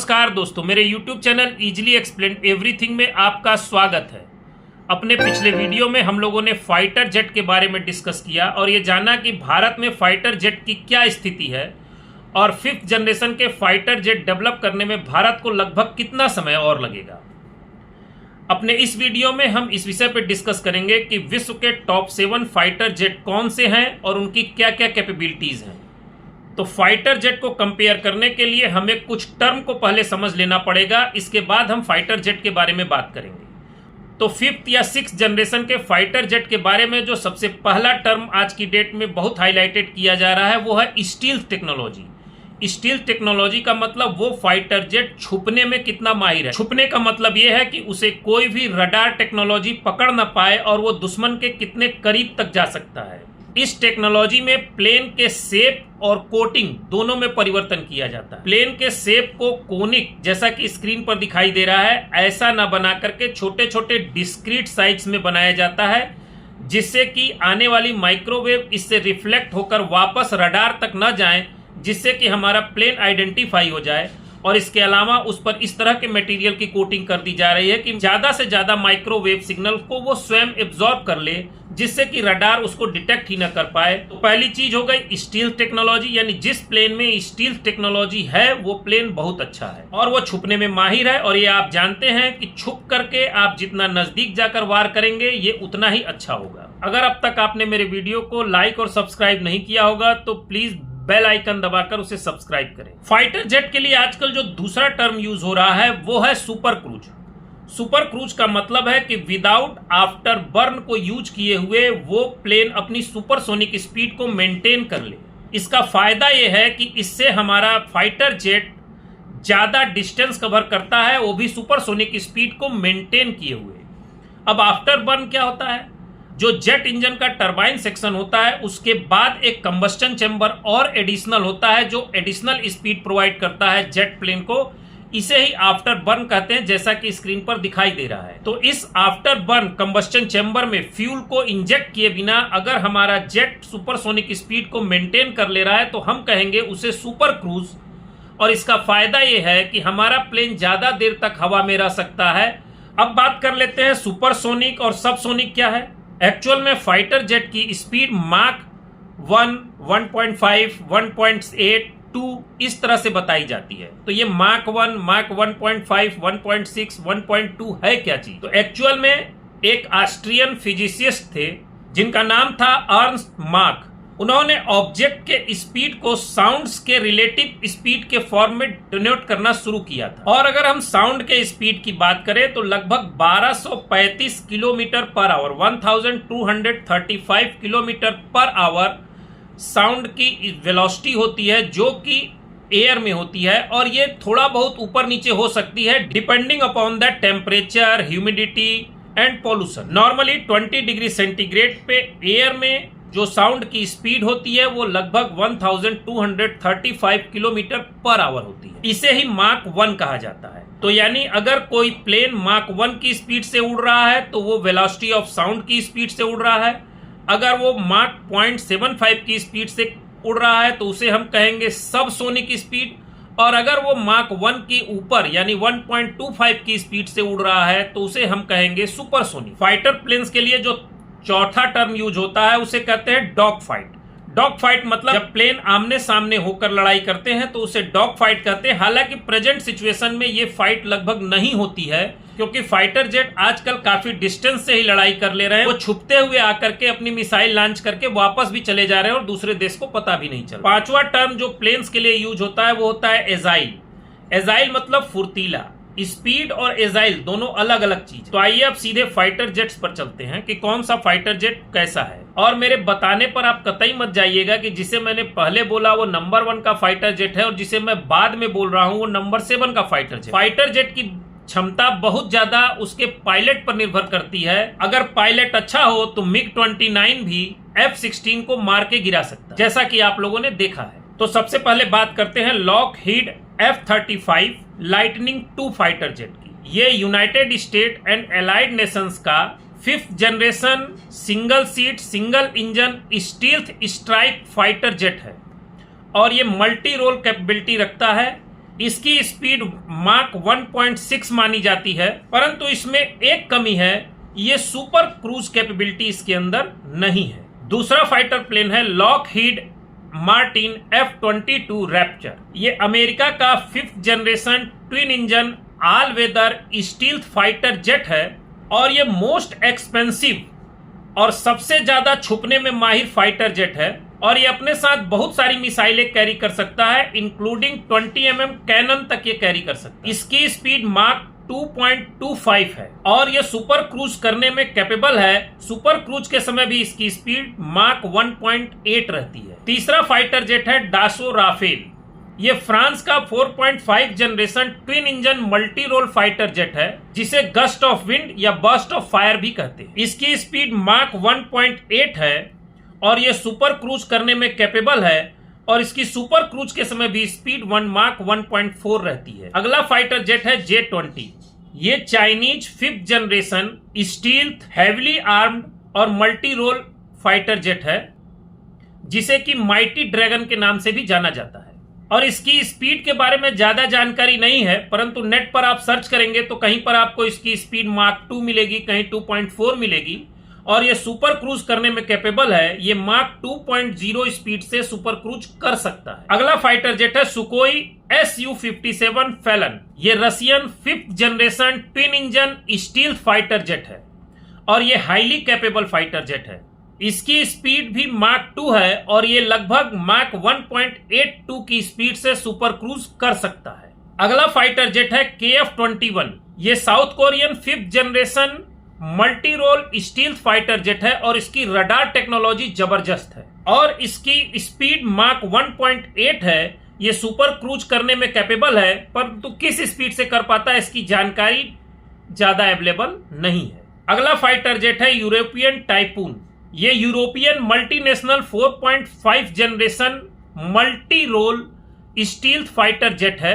नमस्कार दोस्तों, मेरे YouTube channel easily explain everything में आपका स्वागत है। अपने पिछले वीडियो में हम लोगों ने फाइटर जेट के बारे में डिस्कस किया और ये जाना कि भारत में फाइटर जेट की क्या स्थिति है और 5th जनरेशन के फाइटर जेट डेवलप करने में भारत को लगभग कितना समय और लगेगा। अपने इस वीडियो में हम इस विषय पर डिस्कस करेंगे कि विश्व के टॉप 7 फाइटर जेट कौन से हैं और उनकी क्या क्या कैपेबिलिटीज हैं। तो फाइटर जेट को कंपेयर करने के लिए हमें कुछ टर्म को पहले समझ लेना पड़ेगा, इसके बाद हम फाइटर जेट के बारे में बात करेंगे। तो 5th या 6th जनरेशन के फाइटर जेट के बारे में जो सबसे पहला टर्म आज की डेट में बहुत हाईलाइटेड किया जा रहा है वो है स्टील्थ टेक्नोलॉजी। स्टील्थ टेक्नोलॉजी का मतलब वो फाइटर जेट छुपने में कितना माहिर है। छुपने का मतलब ये है कि उसे कोई भी रडार टेक्नोलॉजी पकड़ ना पाए और वो दुश्मन के कितने करीब तक जा सकता है। इस टेक्नोलॉजी में प्लेन के शेप और कोटिंग दोनों में परिवर्तन किया जाता है। प्लेन के शेप को कोनिक, जैसा कि स्क्रीन पर दिखाई दे रहा है, ऐसा ना बना करके छोटे छोटे डिस्क्रीट साइज में बनाया जाता है, जिससे कि आने वाली माइक्रोवेव इससे रिफ्लेक्ट होकर वापस रडार तक न जाए, जिससे कि हमारा प्लेन आइडेंटिफाई हो जाए। और इसके अलावा उस पर इस तरह के मटेरियल की कोटिंग कर दी जा रही है कि ज्यादा से ज्यादा माइक्रोवेव सिग्नल को वो स्वयं एब्जॉर्ब कर ले, जिससे कि रडार उसको डिटेक्ट ही ना कर पाए। तो पहली चीज हो गई स्टील्थ टेक्नोलॉजी, यानी जिस प्लेन में स्टील्थ टेक्नोलॉजी है वो प्लेन बहुत अच्छा है और वो छुपने में माहिर है। और ये आप जानते हैं कि छुप करके आप जितना नजदीक जाकर वार करेंगे ये उतना ही अच्छा होगा। अगर अब तक आपने मेरे वीडियो को लाइक और सब्सक्राइब नहीं किया होगा तो प्लीज बेल आइकन दबाकर उसे सब्सक्राइब करें। फाइटर जेट के लिए आजकल जो दूसरा टर्म यूज हो रहा है वो है सुपर क्रूज। सुपर क्रूज का मतलब है कि विदाउट आफ्टर बर्न को यूज किए हुए वो प्लेन अपनी सुपरसोनिक स्पीड को मेंटेन कर ले। इसका फायदा यह है कि इससे हमारा फाइटर जेट ज्यादा डिस्टेंस कवर करता है, वो भी सुपरसोनिक स्पीड को मेंटेन किए हुए। अब आफ्टर बर्न क्या होता है? जो जेट इंजन का टरबाइन सेक्शन होता है उसके बाद एक कंबस्टन चैम्बर और एडिशनल होता है जो एडिशनल स्पीड प्रोवाइड करता है जेट प्लेन को। इसे ही आफ्टर बर्न कहते हैं, जैसा कि स्क्रीन पर दिखाई दे रहा है। तो इस आफ्टर बर्न कंबस्टन चैम्बर में फ्यूल को इंजेक्ट किए बिना अगर हमारा जेट सुपरसोनिक स्पीड को मेंटेन कर ले रहा है तो हम कहेंगे उसे सुपर क्रूज। और इसका फायदा यह है कि हमारा प्लेन ज्यादा देर तक हवा में रह सकता है। अब बात कर लेते हैं सुपरसोनिक और सबसोनिक क्या है। एक्चुअल में फाइटर जेट की स्पीड माक 1, 1.5, 1.8, 2 इस तरह से बताई जाती है। तो ये माक 1, माक 1.5, 1.6, 1.2 है क्या चीज? तो एक्चुअल में एक ऑस्ट्रियन फिजिसिस्ट थे जिनका नाम था अर्नस्ट माक। उन्होंने ऑब्जेक्ट के स्पीड को साउंड्स के रिलेटिव स्पीड के फॉर्म में डिनोट करना शुरू किया था। और अगर हम साउंड के स्पीड की बात करें तो लगभग 1235 kilometre per hour, 1235 kilometre per hour sound की वेलोसिटी होती है, जो कि एयर में होती है। और ये थोड़ा बहुत ऊपर नीचे हो सकती है depending upon the temperature, humidity and pollution. Normally 20 degree centigrade पे एयर में जो साउंड की स्पीड होती है वो लगभग 1235 किलोमीटर पर आवर होती है। इसे ही माक 1 कहा जाता है। तो यानी अगर कोई प्लेन माक 1 की स्पीड से उड़ रहा है तो वो वेलोसिटी ऑफ साउंड की स्पीड से उड़ रहा है। अगर वो माक 0.75 की स्पीड से उड़ रहा है तो उसे हम कहेंगे सबसोनिक स्पीड। और अगर वो माक 1 की ऊपर यानी 1.25 की स्पीड से उड़ रहा है तो उसे हम कहेंगे सुपरसोनिक। फाइटर प्लेन्स के लिए जो चौथा टर्म यूज होता है उसे कहते हैं डॉग फाइट। डॉग फाइट मतलब जब प्लेन आमने सामने होकर लड़ाई करते हैं तो उसे डॉग फाइट कहते हैं। हालांकि प्रेजेंट सिचुएशन में ये फाइट लगभग नहीं होती है, क्योंकि फाइटर जेट आजकल काफी डिस्टेंस से ही लड़ाई कर ले रहे हैं। वो छुपते हुए आकर के अपनी मिसाइल लॉन्च करके वापस भी चले जा रहे हैं और दूसरे देश को पता भी नहीं चला। पांचवा टर्म जो प्लेन्स के लिए यूज होता है वो होता है एजाइल। एजाइल मतलब फुर्तीला। स्पीड और एजाइल दोनों अलग अलग चीज। तो आइए अब सीधे फाइटर जेट्स पर चलते हैं कि कौन सा फाइटर जेट कैसा है। और मेरे बताने पर आप कतई मत जाइएगा कि जिसे मैंने पहले बोला वो नंबर 1 का फाइटर जेट है और जिसे मैं बाद में बोल रहा हूं वो नंबर 7 का फाइटर जेट। फाइटर जेट की क्षमता बहुत ज्यादा उसके पायलट पर निर्भर करती है। अगर पायलट अच्छा हो तो MiG-29 भी F-16 को मार के गिरा सकता है, जैसा कि आप लोगों ने देखा है। तो सबसे पहले बात करते हैं Lockheed F-35 lightning 2 fighter jet की। ये United state and allied Nations का 5th generation single seat single engine stealth strike fighter jet है और ये मल्टी रोल कैपेबिलिटी रखता है। इसकी स्पीड माक 1.6 मानी जाती है, परंतु इसमें एक कमी है, ये सुपर क्रूज कैपेबिलिटी इसके अंदर नहीं है। दूसरा फाइटर प्लेन है लॉकहीड मार्टिन F-22 रैप्चर। ये अमेरिका का 5th generation twin engine all weather stealth fighter jet है और ये मोस्ट एक्सपेंसिव और सबसे ज्यादा छुपने में माहिर फाइटर जेट है और ये अपने साथ बहुत सारी मिसाइलें कैरी कर सकता है, इंक्लूडिंग 20 mm कैनन तक ये कैरी कर सकता है। इसकी स्पीड माक 2.25 है और ये सुपर क्रूज करने में कैपेबल है। सुपर क्रूज के समय भी इसकी स्पीड माक 1.8 रहती है। तीसरा फाइटर जेट है डासो राफेल। ये फ्रांस का 4.5 generation twin engine multi role fighter jet है, जिसे गस्ट ऑफ विंड या बर्स्ट ऑफ फायर भी कहते हैं। इसकी स्पीड माक 1.8 है और ये सुपर क्रूज करने में कैपेबल है और इसकी सुपर क्रूज के समय भी स्पीड माक 1.4 रहती है। अगला फाइटर जेट है J-20। ये Chinese 5th generation stealth heavily armed और मल्टी रोल फाइटर जेट है, जिसे कि माइटी ड्रैगन के नाम से भी जाना जाता है। और इसकी स्पीड के बारे में ज्यादा जानकारी नहीं है, परंतु नेट पर आप सर्च करेंगे तो कहीं पर आपको इसकी स्पीड माक 2 मिलेगी, कहीं 2.4 मिलेगी और ये सुपर क्रूज करने में कैपेबल है। ये माक 2.0 स्पीड से सुपर क्रूज कर सकता है। अगला फाइटर जेट है सुकोई Su-57 फैलन। ये Russian 5th generation twin engine stealth fighter jet है और ये हाईली कैपेबल फाइटर जेट है। इसकी स्पीड भी माक 2 है और ये लगभग माक 1.82 की स्पीड से सुपर क्रूज कर सकता है। अगला फाइटर जेट है KF-21। ये South Korean 5th generation multi role stealth fighter jet है और इसकी रडार टेक्नोलॉजी जबरदस्त है और इसकी स्पीड माक 1.8 है। ये सुपर क्रूज करने में कैपेबल है, परंतु किस स्पीड से कर पाता है इसकी जानकारी ज्यादा अवेलेबल नहीं है। अगला फाइटर जेट है यूरोपियन टाइपून। ये European multinational 4.5 generation multi role stealth fighter jet है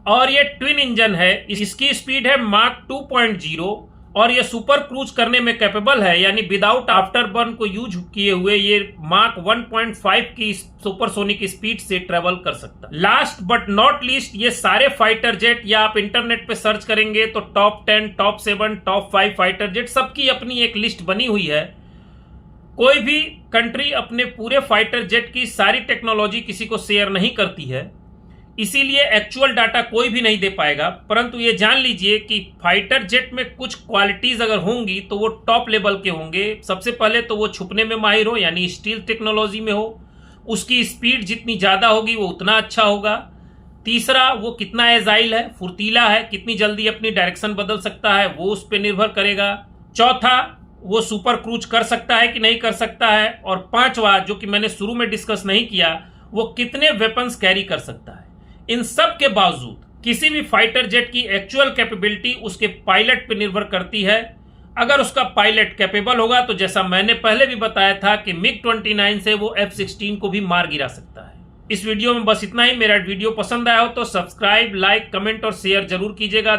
और ये ट्विन इंजन है। इसकी स्पीड है माक 2.0 और ये सुपर क्रूज करने में कैपेबल है, यानी विदाउट आफ्टर बर्न को यूज किए हुए ये माक 1.5 की सुपरसोनिक स्पीड से ट्रेवल कर सकता है। लास्ट बट नॉट लीस्ट, ये सारे फाइटर जेट या आप इंटरनेट पे सर्च करेंगे तो top 10, top 7, top 5 fighter jet सबकी अपनी एक लिस्ट बनी हुई है। कोई भी कंट्री अपने पूरे फाइटर जेट की सारी टेक्नोलॉजी किसी को शेयर नहीं करती है, इसीलिए एक्चुअल डाटा कोई भी नहीं दे पाएगा। परंतु ये जान लीजिए कि फाइटर जेट में कुछ क्वालिटीज अगर होंगी तो वो टॉप लेवल के होंगे। सबसे पहले तो वो छुपने में माहिर हो, यानी स्टील टेक्नोलॉजी में हो। उसकी स्पीड जितनी ज्यादा होगी वो उतना अच्छा होगा। तीसरा, वो कितना एजाइल है, फुर्तीला है, कितनी जल्दी अपनी डायरेक्शन बदल सकता है, वो उस पर निर्भर करेगा। चौथा, वो सुपर क्रूज कर सकता है कि नहीं कर सकता है। और पांचवा, जो कि मैंने शुरू में डिस्कस नहीं किया, वो कितने वेपन्स कैरी कर सकता है। इन सब के बावजूद किसी भी फाइटर जेट की एक्चुअल कैपेबिलिटी उसके पायलट पर निर्भर करती है। अगर उसका पायलट कैपेबल होगा तो जैसा मैंने पहले भी बताया था कि MiG-29 से वो F-16 को भी मार गिरा सकता है। इस वीडियो में बस इतना ही। मेरा वीडियो पसंद आया हो तो सब्सक्राइब, लाइक, कमेंट और शेयर जरूर कीजिएगा।